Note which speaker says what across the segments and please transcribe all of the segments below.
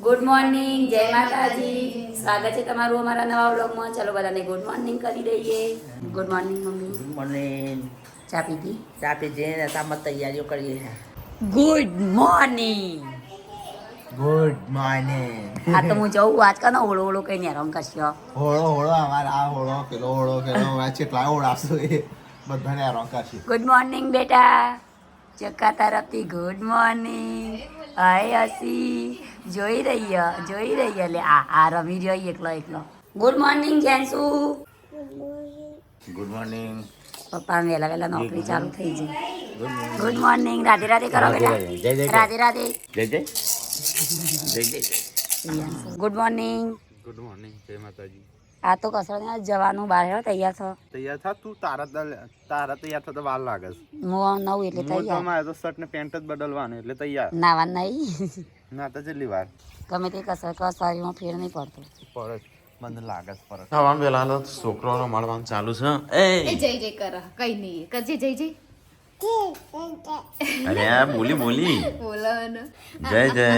Speaker 1: Good morning, જય માતાજી. સ્વાગત છે તમારું અમારા નવા વ્લોગમાં. ચલો બધાને ગુડ મોર્નિંગ કરી દઈએ. Good morning mummy.
Speaker 2: Good morning.
Speaker 1: ચા પીધી?
Speaker 2: ચા પીધી સામાં તૈયારીઓ કરીએ છીએ.
Speaker 1: Good morning.
Speaker 3: Good morning.
Speaker 1: આ તો હું જઉં આજકાલ ઓળો ઓળો કઈ નેરમ કરશો.
Speaker 3: હોળો અમારે આ હોળો પેલો કેટલા હોળાશું એ બધાને રોકાશી.
Speaker 1: ગુડ મોર્નિંગ બેટા. ચક્કા તરફથી ગુડ મોર્નિંગ. હાય હસી જોઈ રહી લે આ રમી રહ્યો એકલો. ગુડ મોર્નિંગ જેન્સુ.
Speaker 3: Good morning.
Speaker 1: પપ્પા વહેલા નોકરી ચાલુ થઈ જાય. Good morning. રાધે રાધે કરો બેટા. રાધે રાધે.
Speaker 3: જય જય
Speaker 1: ગુડ મોર્નિંગ.
Speaker 3: Good morning. જય માતાજી.
Speaker 1: આ તો કસરત જવાનું બહાર હેડો તૈયાર થો.
Speaker 3: તૈયાર થા તું તારા તૈયાર થતા વાર લાગે છે.
Speaker 1: હું નવ એટલે તૈયાર.
Speaker 3: મારે તો શર્ટ ને પેન્ટ જ બદલવાનું એટલે તૈયાર.
Speaker 1: નાવા નહીં
Speaker 3: ના તો જલ્દી વાર
Speaker 1: ગમે તે કસરત કરો શરીરમાં ફેર નહીં પડતો.
Speaker 3: પરત મને લાગે છે પરત.
Speaker 4: ખાવાનું પેલા છોકરાનો મળવાનું ચાલુ છે.
Speaker 5: એ જય જય કર કઈ નહીં કરજે જય જય
Speaker 4: અરે આ બોલી
Speaker 5: બોલો ને
Speaker 4: જય જય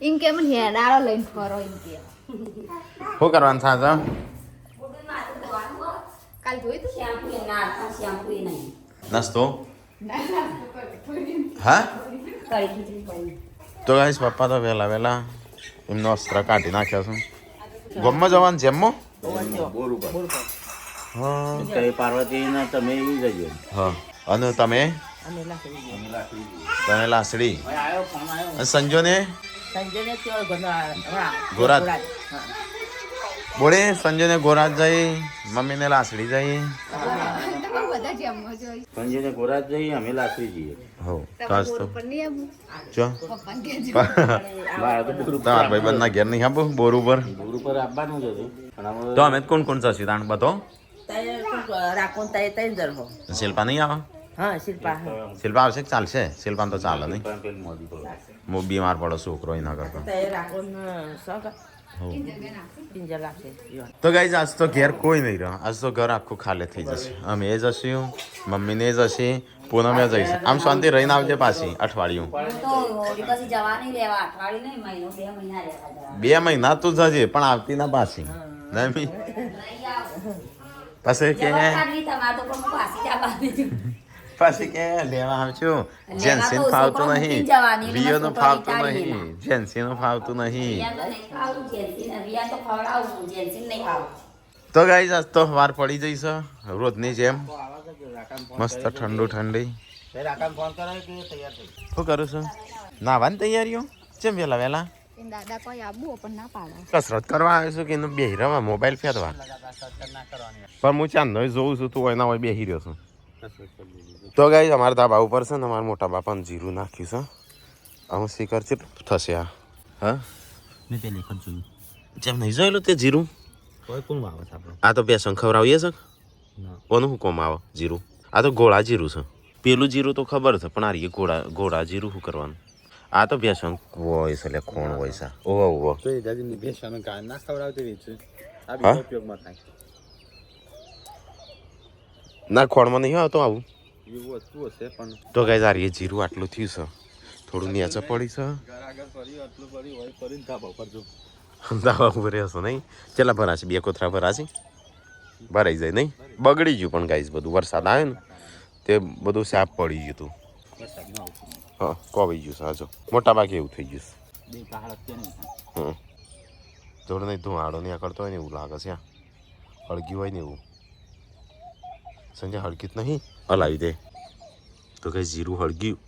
Speaker 5: એમ કે મને હેડાળો લઈને ફરો એમ કે
Speaker 4: શું કરવાનું થાય
Speaker 5: કાલ જોઈ તું
Speaker 1: શેમ્પુ નહીં
Speaker 4: નાસ્તો હા
Speaker 1: કઈ ખીચડી પડી.
Speaker 4: તો ગાઈસ પપ્પા તો વહેલા એમનો અસ્ત્ર કાઢી નાખ્યો છે. ગમમાં જવાનું જેમમાં હા
Speaker 2: પાર્વતી ને તમે જજો.
Speaker 4: હા અને તમે લાસડી અને સંજોને ગોરાજ બોલે સંજયને ગોરાજ જઈ મમ્મીને લાસડી જઈ
Speaker 5: બધા જમવા જોઈ
Speaker 2: સંજયને ગોરાજ જઈએ અમે લાકડી જઈએ.
Speaker 4: હો તાસ તો
Speaker 5: પર નહીં આવું
Speaker 4: ચો
Speaker 5: પપ્પાને કહેજો
Speaker 2: મારે તો બોર
Speaker 4: તમારા ભાઈબંધના ઘેર નહીં આપો બોર ઉપર
Speaker 2: ઉપર આવવાનું જ હતું પણ અમે
Speaker 4: તો અમે કોણ જશે તાણ બધો
Speaker 2: રાખો તઈ જરહો.
Speaker 4: શિલ્પા નહીં આવે
Speaker 2: હા શિલ્પા
Speaker 4: શિલ્પા આવશે કે ચાલશે શિલ્પાને તો ચાલે નહીં
Speaker 2: પેલી મોદી પર
Speaker 4: હું બીમાર પડો છોકરો એના કરતો
Speaker 2: તઈ રાખો પિંજર રાખે.
Speaker 4: તો ગાઈઝ આજ તો ઘેર કોઈ નહીં રહ્યો. આજ તો ઘર આખું ખાલી થઈ જશે. અમે એ જશું મમ્મીને જશે પૂનમે જઈશ. આમ શાંતિ રહીને આવજે પાછી અઠવાડિયું.
Speaker 1: હું તો હોળી પછી જવાની લેવા અઠવાડિયું નહીં મહિનો 2 મહિના રહેવા જવા.
Speaker 4: 2 મહિના તું જજે પણ આવતી ના પાછી નહીં
Speaker 1: નહીં આવું.
Speaker 4: પછી કે
Speaker 1: જવાબદારી તમારે તો પણ હું પાછી જવાની.
Speaker 4: પછી કે લેવા આવશું જેન્સીન ફાવતું નહીં રિયોનું ફાવતું નહીં જેન્સીનું ફાવતું નહીં.
Speaker 1: રિયા તો નહીં ખાવું, રિયા તો ખવડાવું, જેન્સીને નહીં ખાવું.
Speaker 4: તો ગાઈઝ આજ તો વાર પડી જઈશ રોજની જેમ મસ્ત ઠંડી.
Speaker 2: ફોન કરાય કે તૈયાર થઈ
Speaker 4: શું કરું છું નાવાની તૈયારીઓ કેમ વહેલા
Speaker 5: દાદા કોઈ આબુ પણ ના પાડે
Speaker 4: કસરત કરવા આવ્યો છું કે એનું બેહી રહેવા મોબાઈલ ફેરવા પણ હું ચાંદનો જોઉં છું તું એના હોય બેહી રહ્યો છું. તો ગાઈઝ અમારા ધાબા ઉપર છે ને અમારા મોટા બાપાને જીરું નાખ્યું છે. આમ શીખર છે થશે આ હા
Speaker 2: મેં પેલી વખત જોયું.
Speaker 4: જેમ નહીં જોયેલું તે જીરું
Speaker 2: કોઈ કોણ વાવે છે આપણે
Speaker 4: આ તો બેસન ખવડાવીએ છે
Speaker 2: ના
Speaker 4: કોનું શું કોમ આવે જીરું આ તો ગોળા જીરું છે. પેલું જીરું તો ખબર છે પણ આ રીએ ગોળા જીરું શું કરવાનું આ તો બેસન હોય છે એટલે કોણ હોય છે ઓવો
Speaker 3: તો એ દાદી બેસવાનું કાન ના ખવડાવતી રીત છે આ
Speaker 4: હા?
Speaker 3: બી ઉપયોગમાં થાય
Speaker 4: ના ખોળમાં નહીં આવતો આવું.
Speaker 3: એવું વસ્તુ હશે પણ
Speaker 4: તો ગાઈઝ આ રીએ જીરું આટલું થયું છે થોડું નેચે પડી છે
Speaker 3: આગળ ફરી આટલું ફરી હોય ફરીને ધાબા પર જો
Speaker 4: દાવા ઉપર હશો નહીં કેટલા ભરાશે 2 કોથરા ભરાશે ભરાઈ જાય નહીં બગડી ગયું પણ ગાઈઝ બધું વરસાદ આવ્યો ને તે બધું સાફ પડી ગયું હતું. હા કોવાઈ ગયું છે હાજો મોટા ભાગે એવું થઈ ગયું છે.
Speaker 2: બે પહાડ અત્યારે નહીં
Speaker 4: હમ થોડું નહીં ધુમાડો નહીં કરતો હોય ને એવું લાગે છે હળગ્યું હોય ને એવું. સંજય હળગી જ નહીં હલાવી દે તો કઈ જીરું હળગ્યું.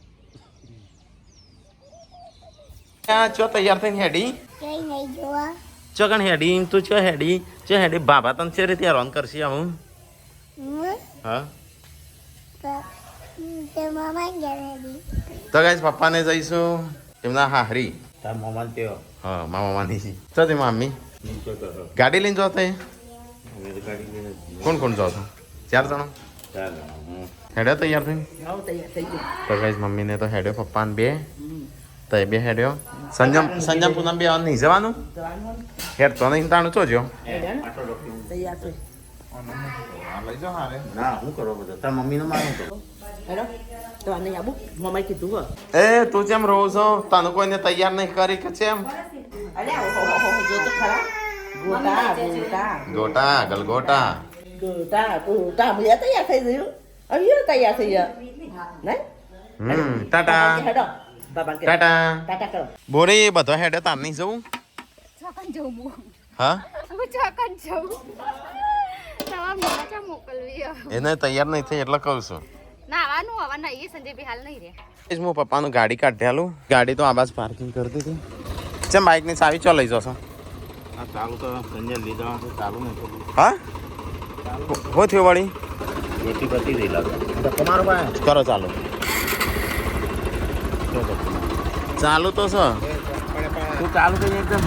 Speaker 4: ચો તૈયાર થઈને હેડી ચો કણ હેડી તું ચો હેડી બાબા તને છે રીતે હેરાન કરશે હું હા તો ગાઈસ પપ્પાને જઈશું એમના હાહરી
Speaker 2: તાર મોમાન તેઓ
Speaker 4: હા મામાની તો તે મામી
Speaker 2: નીચે કરો
Speaker 4: ગાડી લઈને જોતે
Speaker 2: અમે તો ગાડી લઈને
Speaker 4: કોણ જો છો 4 જણા
Speaker 2: ચાલો
Speaker 4: હેડ્યો તૈયાર થઈને
Speaker 2: આવો તૈયાર થઈ ગયો.
Speaker 4: તો ગાઈસ મમ્મીને તો હેડ્યો પપ્પાને 2 તો એ 2 હેડ્યો સંજમ પૂનમ 2 નહીં જવાનું હેડ તો નહીં તાણું ચોજો
Speaker 2: તૈયાર થઈ
Speaker 3: લઈ જાઓ હારે
Speaker 2: ના હું કરો બધા તાર મમ્મીનું માનું કરો
Speaker 6: હેલો તો આને આબુ મમ્માએ કીધું હો
Speaker 4: એ તું જેમ રહો છો તને કોઈને તૈયાર નહીં કરી કે છે એમ
Speaker 6: અરે જો તો ખરા ગોટા
Speaker 4: ગોટા ગલગોટા
Speaker 6: ગોટા મુયા તૈયાર થઈ ગયું હવે તૈયાર થઈ ગયા નહીં
Speaker 4: ટાટા
Speaker 6: હેડો બાબા કે
Speaker 4: ટાટા
Speaker 6: ટાટા કરો
Speaker 4: બોરી બધો હેડે તાર નહીં જવું
Speaker 5: ચોકન જવું હું
Speaker 4: હા
Speaker 5: હું ચોકન જવું તમારા મોટા મોકલવી
Speaker 4: એને તૈયાર નહીં થઈ એટલે કહું છું
Speaker 5: ના આવવાનું આવવાના એ સંજય બી હાલ નહીં રે
Speaker 4: હું પપ્પાનું ગાડી કાઢેલું ગાડી તો આબાજ પાર્કિંગ કરી દીધી ચમ બાઇકની ચાવી ચો લઈ જશો
Speaker 2: આ ચાલુ તો સંજય લીધા ચાલુ નહીં
Speaker 4: હા શું થયું વળી
Speaker 2: બેટી પતી ગઈ લાગે
Speaker 4: તમારો ભાઈ કરો ચાલુ ચાલુ તો છે
Speaker 2: તું ચાલુ કરી એકદમ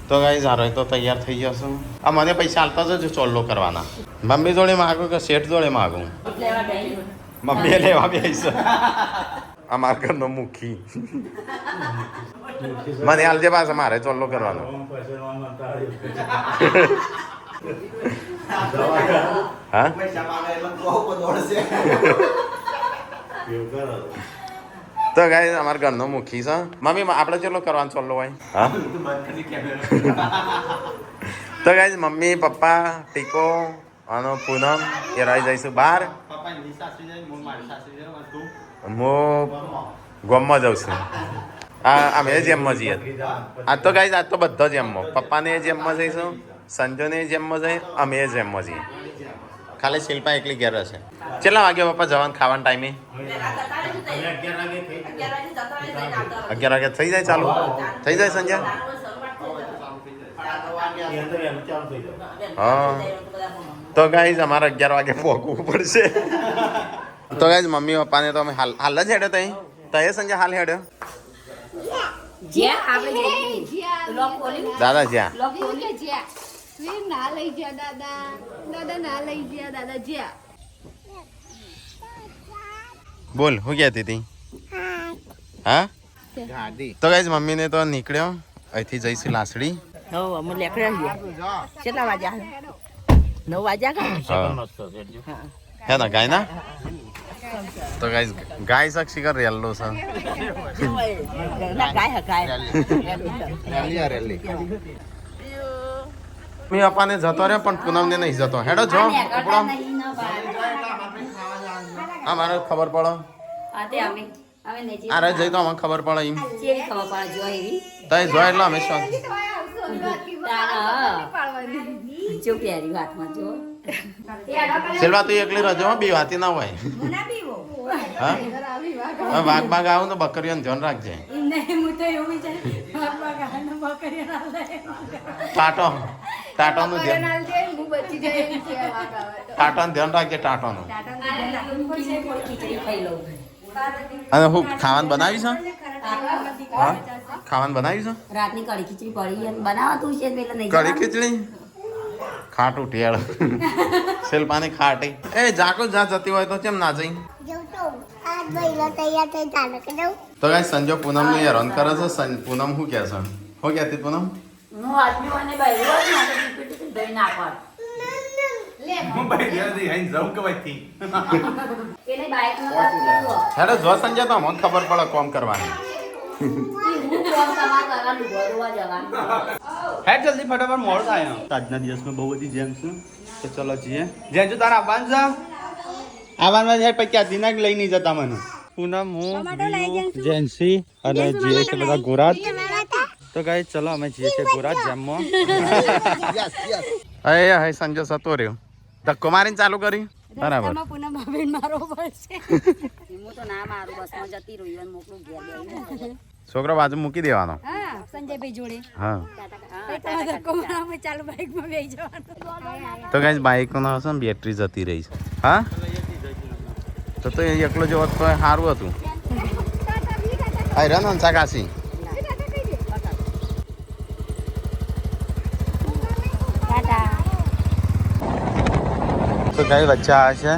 Speaker 4: તો ગાઈઝ હારો તો તૈયાર થઈ ગયો છું આ મને પૈસા હાલતા જ ચોલ્લો કરવાના મમ્મી જોડે માગું કે શેઠ જોડે માગું મમ્મીએ લેવા બે છે અમારા ઘરનો મુખી મને હાલજે પાસે મારે ચોલ્લો કરવાનો હા તો ગાઈઝ અમારા ઘરનો મુખી છે મમ્મી આપણે ચેટલો કરવાનો ચોલ્લો હોય હા તો ગાઈઝ મમ્મી પપ્પા ટીકો અને પૂનમ એ રહી જઈશું બહાર હું ગોમમાં જાઉં છું અમે જેમમાં જઈએ આજ તો ગાઈઝ આજ તો બધો જેમમાં પપ્પાને જેમમાં જઈશું સંજોને જેમમાં જઈએ અમે જેમમાં જઈએ ખાલી શિલ્પા એકલી ઘેર હશે કેટલા વાગે પપ્પા જવાનું ખાવાના ટાઈમે 11 વાગે થઈ જાય ચાલુ થઈ જાય સંજય હા તો ગાઈઝ અમારે 11 વાગે પહોંચવું પડશે તો ગાઈઝ મમ્મી પપ્પાને તો અમે હાલ જ હેડ્યો તઈ તય સંજય હાલ હેડ્યો
Speaker 1: જ્યાં આપણે જઈએ લોક ખોલી
Speaker 4: દાદા જ્યાં
Speaker 1: લોક ખોલી
Speaker 5: જ્યાં સ્વીર ના લઈ ગયા દાદા દાદા ના લઈ ગયા દાદા જ્યાં
Speaker 4: બોલ હું કહેતી હતી હા
Speaker 3: ગાડી
Speaker 4: તો ગાઈઝ મમ્મીને તો નીકળ્યો અહીંથી જઈશું લાસડી
Speaker 6: હો અમે લેકડા ગયા કેટલા વાગ્યા 9 વાગ્યા
Speaker 4: હે ના ગાય ના તો ગાઈઝ ગાય સાક્ષી કર રેલ્લો છે
Speaker 6: ના ગાય ગાય
Speaker 3: રેલી
Speaker 4: મેં અપાને જતો રહ્યો પણ પૂનમને નહીં જતો હેડો જો આપણો આ મારે ખબર પડો
Speaker 1: આતે અમે નહીં
Speaker 4: આ રહી જઈ તો અમને ખબર પડે એમ
Speaker 1: જેવી ખબર પડે જો એવી
Speaker 4: તઈ જો એટલે અમે શું
Speaker 1: જો પ્યારી વાતમાં જો
Speaker 4: સેલવા તું એકલી રજો બી વાતી ના હોય હા વાઘ બાઘ આવું તો બકરીઓને ધ્યાન રાખજે ટાટોનું ધ્યાન ટાટાનું ધ્યાન રાખજે ટાટાનું અને હું ખાવાનું બનાવી છે હા ખાવાનું બનાવી છે
Speaker 1: રાતની કઢી ખીચડી પડી એમ બનાવતું છે પેલા નહીં
Speaker 4: કઢી ખીચડી ખાટું ટેળ શિલ્પાની ખાટી એ જાકો જા જતી હોય તો કેમ ના જઈ તો કઈ સંજો પૂનમ ને હેરાન કરે છે પૂનમ શું કે છે શું કહેતી પૂનમ
Speaker 1: હું આદમી મને બહેરો જ નાખે પીપીટી દઈ નાખવા એને બાઈક નો
Speaker 4: હેડો જો સંજય તો અમને ખબર પડે કોમ કરવાની
Speaker 7: હેડ જલ્દી ફટાફટ મોડ થાય આજના દિવસમાં બહુ બધી જેમ છે તો ચલો જઈએ જેમ જો તારા આવવાનું છે આવવાનું છે પછી આ દિનાક લઈ નહીં જતા મને પૂનમ હું જેન્સી અને જે છે બધા ગોરાત તો ગાઈ ચલો અમે જઈએ છીએ ગોરાત જેમમાં
Speaker 4: હે હે સંજય સતો રહ્યો ધક્કો મારીને ચાલુ કરી બરાબર
Speaker 5: પૂનમ ભાભી મારો પડશે
Speaker 1: હું તો ના મારું બસમાં જતી રહી અને મોકલું ઘેર બેહીને.
Speaker 4: છોકરો બાજુ મૂકી દેવાનો
Speaker 5: હા સંજયભાઈ જોડે
Speaker 4: હા
Speaker 5: ચાલુ બાઈકમાં બેસી જવાનું
Speaker 4: તો ગાઈસ બાઇક નો હશે ને બેટરી જતી રહી છે હા તો એ એકલો જો હોત તો સારું હતું આ રન હંસા કાશી
Speaker 7: તો ગાઈ વચ્ચે આ છે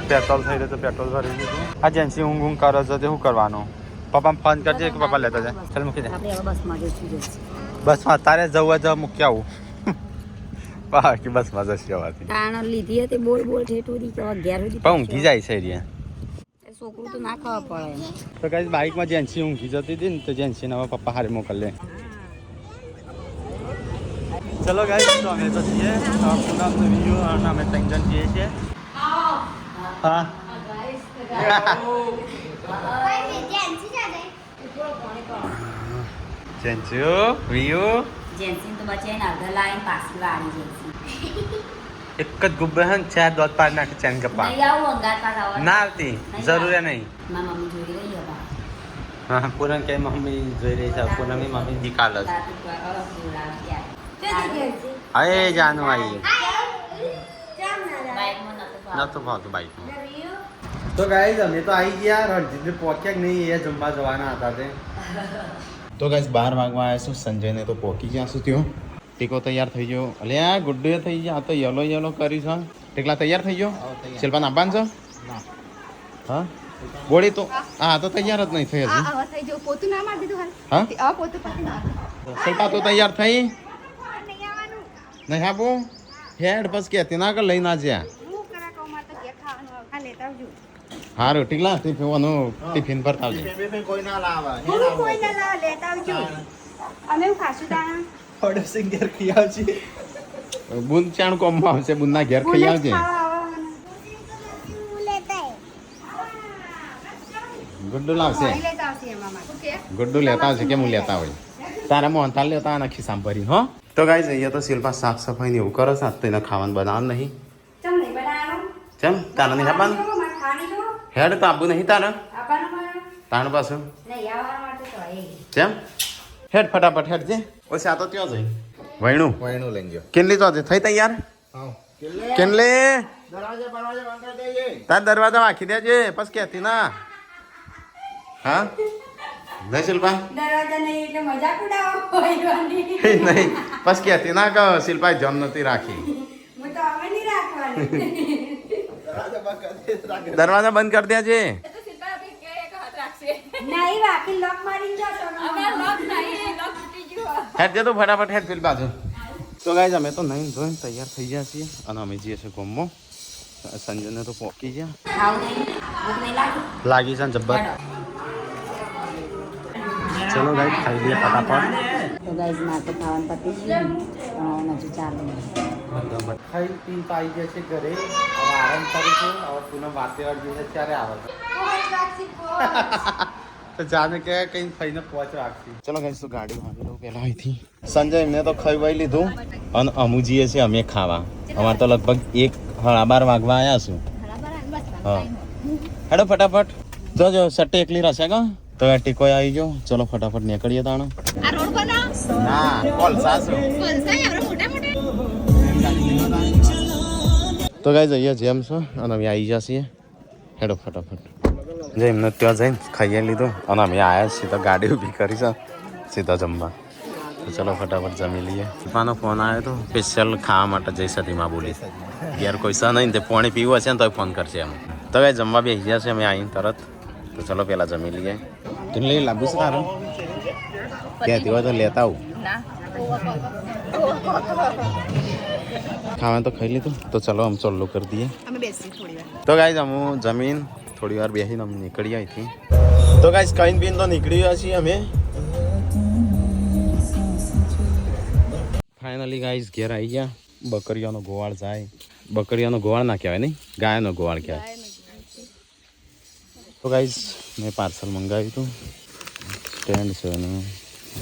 Speaker 7: પેટ્રોલ થઈ રહ્યું તો પેટ્રોલ ભરી દીધું આ જેન્સી ઊંઘ કરે છે તે શું કરવાનું પપ્પા ફોન કરજે કે પપ્પા લેતા જાય ચાલ મૂકી દે
Speaker 1: આપણે હવે બસમાં જઈશું જઈશું.
Speaker 7: બસમાં તારે જવું હોય તો મૂકી આવું બાકી બસ મજા છે હોવાથી
Speaker 1: તાણ લીધી હતી બોલ બોલ ઠેઠું કે 11 સુધી
Speaker 7: પણ ઊંઘી જાય છે રહ્યા
Speaker 1: છોકરું તો ના ખાવા પડે
Speaker 7: તો કઈ બાઇકમાં જેન્સી ઊંઘી જતી હતી ને તો જેન્સીને હવે પપ્પા હારે મોકલે ચલો ગાઈસ તો અમે તો છીએ પૂનમનો વિડીયો અને અમે ત્રણ જણ જઈએ છીએ હા જેન્સીઓ વિયો
Speaker 1: જેન્સીન તો બચે ને અડધા લાઈન પાછી વાળી જેન્સી
Speaker 7: એક જ ગુબ્બે હે ને ચાર દોત પાડ નાખી ચેન કપા
Speaker 1: નહીં આવું અંગાર પાસ આવવાનું
Speaker 7: ના આવતી જરૂર નહીં
Speaker 1: મારી મમ્મી જોઈ રહી હતા
Speaker 7: હા પૂનમ કે મમ્મી જોઈ રહી છે પૂનમની મમ્મી નિકાલ જ અરે જાનું આવી નતું ભાવતું બાઈકમાં તો ગાઈઝ અમે તો આવી ગયા રણજીતને પહોંચ્યા કે નહીં એ જમવા જવાના હતા તે
Speaker 4: તો ગાઈસ 12 વાગવા આવ્યા છું સંજયને તો પહોંચી ગયા છું ત્યાં ટીકો તૈયાર થઈ ગયો અલે આ ગુડ્ડે થઈ ગયા આ તો યલો કરી છે ટીકલા તૈયાર થઈ ગયો શિલ્પાન આપવાનું છે હા બોડી તો હા તો તૈયાર જ નહીં થઈ હજી
Speaker 5: આ થઈ જો પોતું ના માર દીધું
Speaker 4: હા
Speaker 5: આ પોતું પછી ના
Speaker 4: શિલ્પા તો તૈયાર થઈ
Speaker 5: નહીં આવવાનું
Speaker 4: નહીં આપો હેડ બસ કે ના કર લઈને આ જ્યાં
Speaker 5: હું કરા કહું માર તો કે ખાવાનું ખા લેતા આવજો
Speaker 4: હારું ટીકલા ટિફિન પર આવજે
Speaker 3: કોઈ ના લાવે
Speaker 5: હું કોઈ ના લાવ લેતા આવજો અમે હું ખાશું તાણા
Speaker 3: પડોશી ઘેર ખીયાવ છે
Speaker 4: બુન ચાણ કોમમાં આવશે બુનના ઘેર ખાઈ આવજે ગુડ્ડુ લાવશે
Speaker 5: લેતા આવશે એમાં માર કે
Speaker 4: ગુડ્ડુ લેતા આવશે કે હું લેતા હોય તારા મોહનથાળ લેતા આના ખિસ્સામાં ભરી હો તો ગાઈસ અહીંયા તો શિલ્પા સાફ સફાઈ ને એવું કરે છે તો એને ખાવાનું બનાવવાનું નહીં
Speaker 5: ચમ નહીં બનાવવાનું
Speaker 4: ચમ તારા નહીં આપવાનું
Speaker 5: માર ખાણી જો
Speaker 4: હેડ તો આપવું નહીં તારા
Speaker 5: આપવાનું મારે
Speaker 4: તાણ પાછું
Speaker 5: નહીં આવવા માટે તો એ
Speaker 4: ચમ હેડ ફટાફટ હેડ જે ઓછે આ તો ત્યાં જઈ વૈણું
Speaker 3: વૈણું લઈ ગયો
Speaker 4: કેટલી તો થઈ તૈયાર
Speaker 3: હા
Speaker 4: કેટલે
Speaker 3: દરવાજા બંધ કરી દેજે
Speaker 4: તાર દરવાજા વાંખી દેજે પછી કહેતી ના હા નહીં શિલ્પા
Speaker 5: દરવાજા નહીં એટલે મજાક ઉડાવો હોયવાની
Speaker 4: નહીં પછી કહેતી ના કહો શિલ્પાએ જમ નથી રાખી
Speaker 5: હું તો અમે નહીં રાખવાની
Speaker 4: દરવાજા બંધ કરી દેજે
Speaker 5: નહીં બાકી લોક મારીને જશો અમાર લોક નહીં લોક તૂટી ગયો
Speaker 4: હેડ દે તો ફટાફટ હેડ પેલી બાજુ તો ગાઈઝ અમે તો નહીં ધોઈને તૈયાર થઈ ગયા છીએ અને અમે જઈએ છીએ ગોમમાં સંજયને તો પહોંચી ગયા
Speaker 1: ખાવું નહીં ભૂખ નહીં લાગી
Speaker 7: લાગી છે ને જબ્બર ચલો ગાઈસ ખાઈ લઈએ ફટાફટ
Speaker 1: તો ગાઈઝ મારે તો ખાવાનું પતી ગયું પણ હજુ ચાલે
Speaker 7: ખાઈ પીને તો આવી ગયા છે ઘરે હવે આરામ કરીશું હવે પૂનમ વાતે વાળી છે ત્યારે આવે તો જાને કે કઈ થઈને પહોંચ રાખી
Speaker 4: ચલો ગાઈઝ તો ગાડી વાગી લઉં પહેલાં અહીંથી સંજય એમને તો ખાઈ વાઈ લીધું અને અમુ જઈએ છીએ અમે ખાવા અમારે તો લગભગ 12 વાગવા આવ્યા છું હા હેડો ફટાફટ જો સટ્ટે એકલી રહેશે કા તો આ ટીકો આવી ગયો ચલો ફટાફટ નીકળીએ તાણો
Speaker 5: આ રોડ બનાવ
Speaker 4: ના કોલસા છું
Speaker 5: કોલસા એવડો મોટા મોટા
Speaker 4: તો ગાઈઝ અહીંયા જેમ છો અને અમે આવી ગયા છીએ હેડો ફટાફટ જે એમને ત્યાં જઈને ખાઈ લીધું અને અમે આવ્યા છીએ તો ગાડી ઊભી કરી છે સીધા જમવા તો ચલો ફટાફટ જમી લઈએ પપ્પાનો ફોન આવ્યો તો સ્પેશિયલ ખાવા માટે જઈ સતીમાં બોલી ઘેર કોઈ સહ નહીં તે પાણી પીવું હશે ને તો ફોન કરશે એમ તો ગાઈ જમવા બેસી ગયા છે અમે આવીને તરત તો ચલો પહેલાં જમી લઈએ તું લઈ લાગુ છે તારું કહેતી હોય તો લેતા આવું ખાવાનું તો ખાઈ લીધું તો ચલો આમ ચાલુ કરી દઈએ
Speaker 5: અમે બેસી થોડી વાર
Speaker 4: તો ગાઈઝ અમે જમીન થોડી વાર બેસીને અમે નીકળી અહીંથી તો ગાઈઝ કહીને બીન તો નીકળી ગયા છીએ અમે ફાઇનલી ગાઈઝ ઘેર આવી ગયા બકરીઓનો ગોવાળ જાય બકરીઓનો ગોવાળ ના કહેવાય નહીં ગાયનો ગોવાળ કહેવાય તો ગાઈઝ મેં પાર્સલ મંગાવ્યું હતું સ્ટેન્ડ છે અને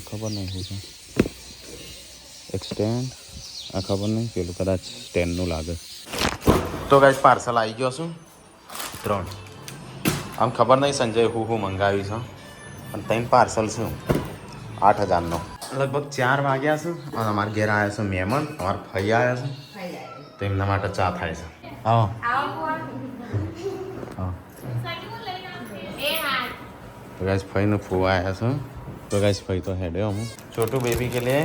Speaker 4: ખબર નહીં શું છે એક સ્ટેન્ડ આ ખબર નહીં પેલું કદાચ સ્ટેન્ડનું લાગે તો ગાઈઝ પાર્સલ આવી ગયો છું 3 આમ ખબર નહીં સંજય હું મંગાવ્યું છે અને 3 પાર્સલ છે 8000નો લગભગ 4 વાગ્યા છે અને અમારા ઘેર આવ્યા છે મહેમાન અમારા ભાઈ આવ્યા છે તો એમના માટે ચા થાય છે હા હા तो गाइस भाई ने फुआ आया था तो गाइस भाई तो हेडे हम छोटू बेबी के लिए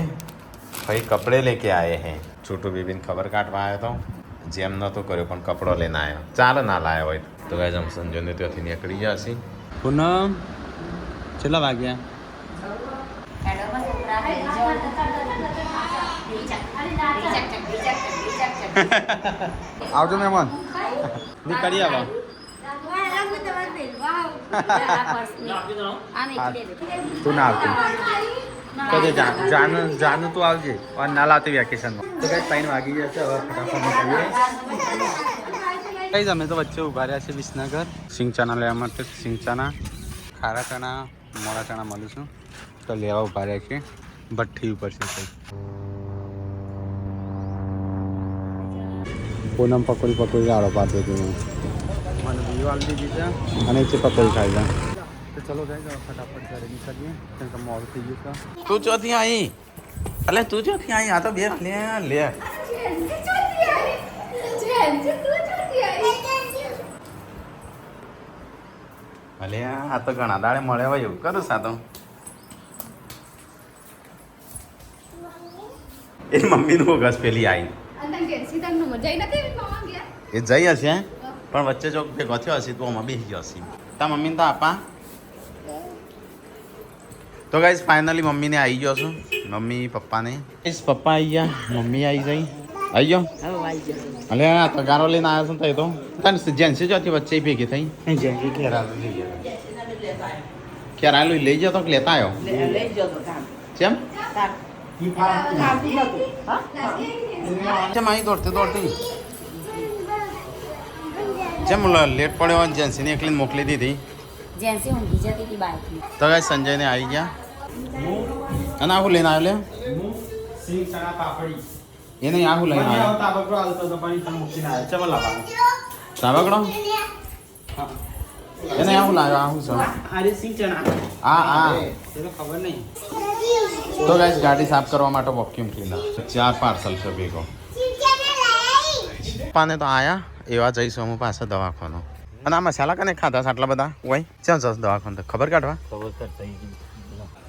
Speaker 4: भाई कपड़े लेके आए हैं छोटू बेबी ने खबर काटवा आया था जेम न तो કર્યો પણ કપડો લઈને આવ્યો ચાલ ના લાયો હોય તો ગાઈસ हम संजय ने ત્યાંથી નીકળી ગયા છીએ
Speaker 7: પૂનમ કેટલા વાગ્યા આવજો મહેમાન નીકળી આવો તું ના આવતી કદે જાનું તું આવજે અને ના લાવતી વેકેશનમાં તો કઈ 3 વાગી ગયા છે હવે ફટાફટ નીકળીએ કઈ અમે તો વચ્ચે ઉભા રહ્યા છે વિસનગર સિંગ ચણા લેવા માટે સિંગ ચણા ખારા ચણા મોડા ચણા મળું છું તો લેવા ઉભા રહ્યા છે ભઠ્ઠી ઉપર છે કઈ પૂનમ પકોડી આડો પાડતો હતો મને બીવાલ દીધી છે અને છે પકોડી ખાઈ તો ચલો જાય ફટાફટ ઘરે નીકળીએ કેમ કે મોડું થઈ ગયું છે
Speaker 4: તું ચોથી આવી એટલે તું ચોથી આવી આ તો બે લે અલે આ તો ઘણા દાડે મળે હોય એવું કરું સાતો એ મમ્મી નું ગસ પેલી આવી એ જઈ હશે પણ વચ્ચે જો ભેગો થયો હશે તો આમાં બેસી ગયો હશે તા મમ્મીને તો આપા તો ગાઈસ ફાઇનલી મમ્મીને આવી ગયો છું મમ્મી પપ્પાને પપ્પા આવી ગયા મમ્મી આવી ગઈ આવી ગયો અલે આ તગારો લઈને આવ્યો છું તો તને જેન્સી જોતી વચ્ચે ભેગી થઈ જેન્સી ખેરાલુ લઈ જતો કે લેતા આવ્યો કેમ કેમ અહીં દોડતી કેમ લેટ પડ્યો જેન્સીને એકલીને મોકલી દીધી
Speaker 1: જેન્સી ઊંઘી જતી હતી બાઈકની
Speaker 4: તો ગાઈસ સંજયને આવી ગયા અને આવું લઈને આવ્યો લે
Speaker 7: સિંગ ચણા પાપડી
Speaker 4: એને આવું લઈને આવ્યો
Speaker 7: તાબકડો આવતો તો પણ તને મૂકીને આવ્યો ચમલ લાવવાનો
Speaker 4: સાબકડો એને આવું લાવ્યો આવું છે
Speaker 7: અરે સિંગ ચણા
Speaker 4: હા
Speaker 7: એને ખબર નહીં
Speaker 4: તો ગાઈસ ગાડી સાફ કરવા માટે વોક્યુમ ક્લીનર 4 પાર્સલ છે ભેગો પાને તો આયા એવા જઈશું હું પાસે દવાખાનો અને આ મસાલા કને ખાધા છે આટલા બધા હોય ક્યાં જશે દવાખાનો ખબર કાઢવા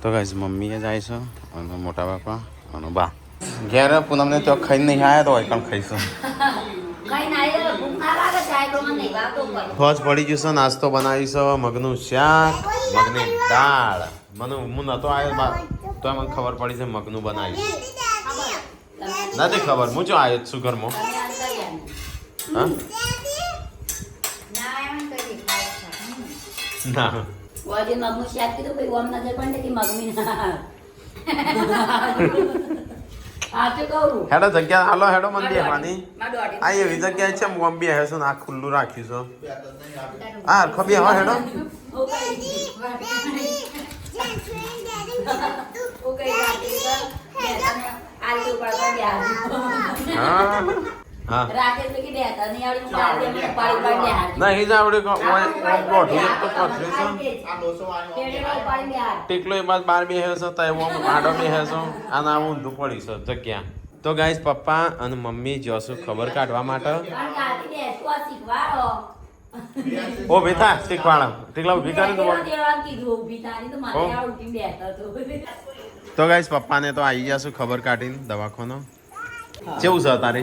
Speaker 4: તો ગાઈસ મમ્મીએ જાય છે અને મોટા બાપા અને બા ઘેર પૂનમને તો ખાઈને નહીં આવ્યા તો હોય પણ ખાઈશું ફોજ પડી ગયું છે નાસ્તો બનાવી છે મગનું શાક મગની દાળ મને હું નતો આવ્યો તો મને ખબર પડી છે મગનું બનાવી નથી ખબર હું જો આવ્યો છું ઘરમાં હા ના
Speaker 1: આજે મગનું શાક કીધું ભાઈ ઓમ નજર પણ કે મગની ના સાચું કહું
Speaker 4: હેડો જગ્યા હાલો હેડો મને બેહવાની
Speaker 1: માર દોડી
Speaker 4: આ એવી જગ્યાએ છે હું આમ બેહેશું ને આ ખુલ્લું રાખ્યું છે હા ખબી હા હેડો હા હા
Speaker 1: રાકેશ કે બેતા નહીં આવડી પાડી પાડી
Speaker 4: નહીં જ આવડે કોઠું એક તો કોઠું છે ટીકલો એ બાદ બાર બેહે છે તો એવો આડો બેહે છે અને આવું ઊંધું પડી છે જગ્યા તો ગાઈસ પપ્પા અને મમ્મી જશું ખબર કાઢવા માટે ઓ બેટા શીખવાડા ટીકલા ઉભી કરી તો ગાઈસ પપ્પાને તો આવી જશું ખબર કાઢીને દવાખાનો કેવું છે તારે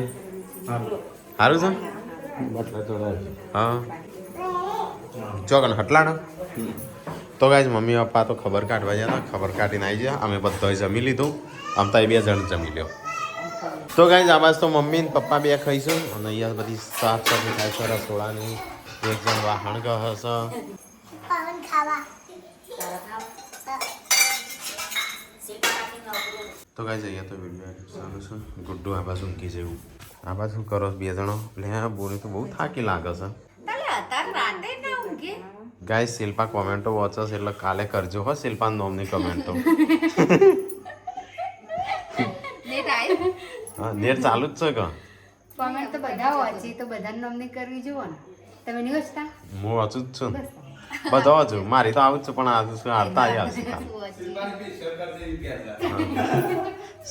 Speaker 4: સારું છે હા ચોકન હટલાડો તો ગાઈસ મમ્મી પપ્પા તો ખબર કાઢવા ગયા હતા ખબર કાઢીને આવી ગયા અમે બધાએ જમી લીધું આમ તો 2 જણ જમી લ્યો તો ગાઈસ આ બાજુ તો મમ્મી ને પપ્પા બે ખાઈશું અને અહીંયા બધી સાફ સફાઈ થાય છે રસોડાની એક જણ વાહણ ગહ છે તો ગાઈસ અહીંયા તો વિડીયો ચાલુ છે ગુડ્ડુ આ બાજુ ઊંઘી જેવું આ બાજુ શું કરો 2 જણો લે બોલે તો બહુ થાકી લાગે છે ગાઈસ શિલ્પા કોમેન્ટો વોચસ એટલે કાલે કરજો હો શિલ્પા નોમની કોમેન્ટો હા નેટ ચાલુ જ છે કે
Speaker 5: કોમેન્ટ તો બધા વાંચી તો બધાને નોમની કરવી જુઓ ને તમે નહીં વાંચતા
Speaker 4: હું વાંચું જ છું બધો વાંચું મારી તો આવું જ છે પણ આ હારતા આવી આવશે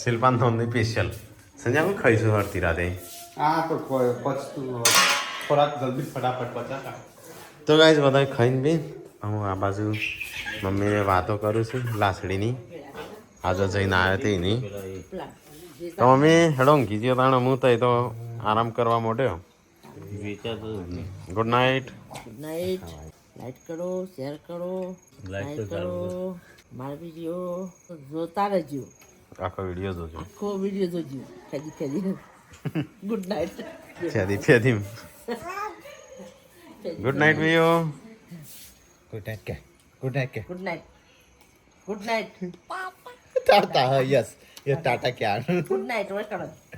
Speaker 4: શિલ્પા નોમની સ્પેશિયલ સંજય હું ખાઈશું હરતી રાતે
Speaker 7: આ તો પચતું થોડાક જલ્દી ફટાફટ પચા
Speaker 4: તો ગાઈસ બધા ખાઈને બી હું આ બાજુ મમ્મીને વાતો કરું છું લાસડીની આજે જઈને આવ્યો હતી એની તો મમ્મી હેડો ઊંઘી ગયો તાણે હું તો આરામ કરવા મોટ્યો good night
Speaker 6: good night like કરો શેર કરો લાઈક કરો મારા વિડીયો જોતા રહેજો
Speaker 4: આખો વિડીયો જોજો
Speaker 6: આખો વિડીયો જોજો ફેદી ફેદી ગુડ નાઇટ
Speaker 4: ફેદી ફેદી ગુડ નાઇટ ભાઈઓ
Speaker 3: ગુડ નાઇટ કે ગુડ નાઇટ કે
Speaker 6: good night good night
Speaker 3: Tata yes yes Tata ક્યાં
Speaker 6: ગુડ નાઇટ ઓર કરો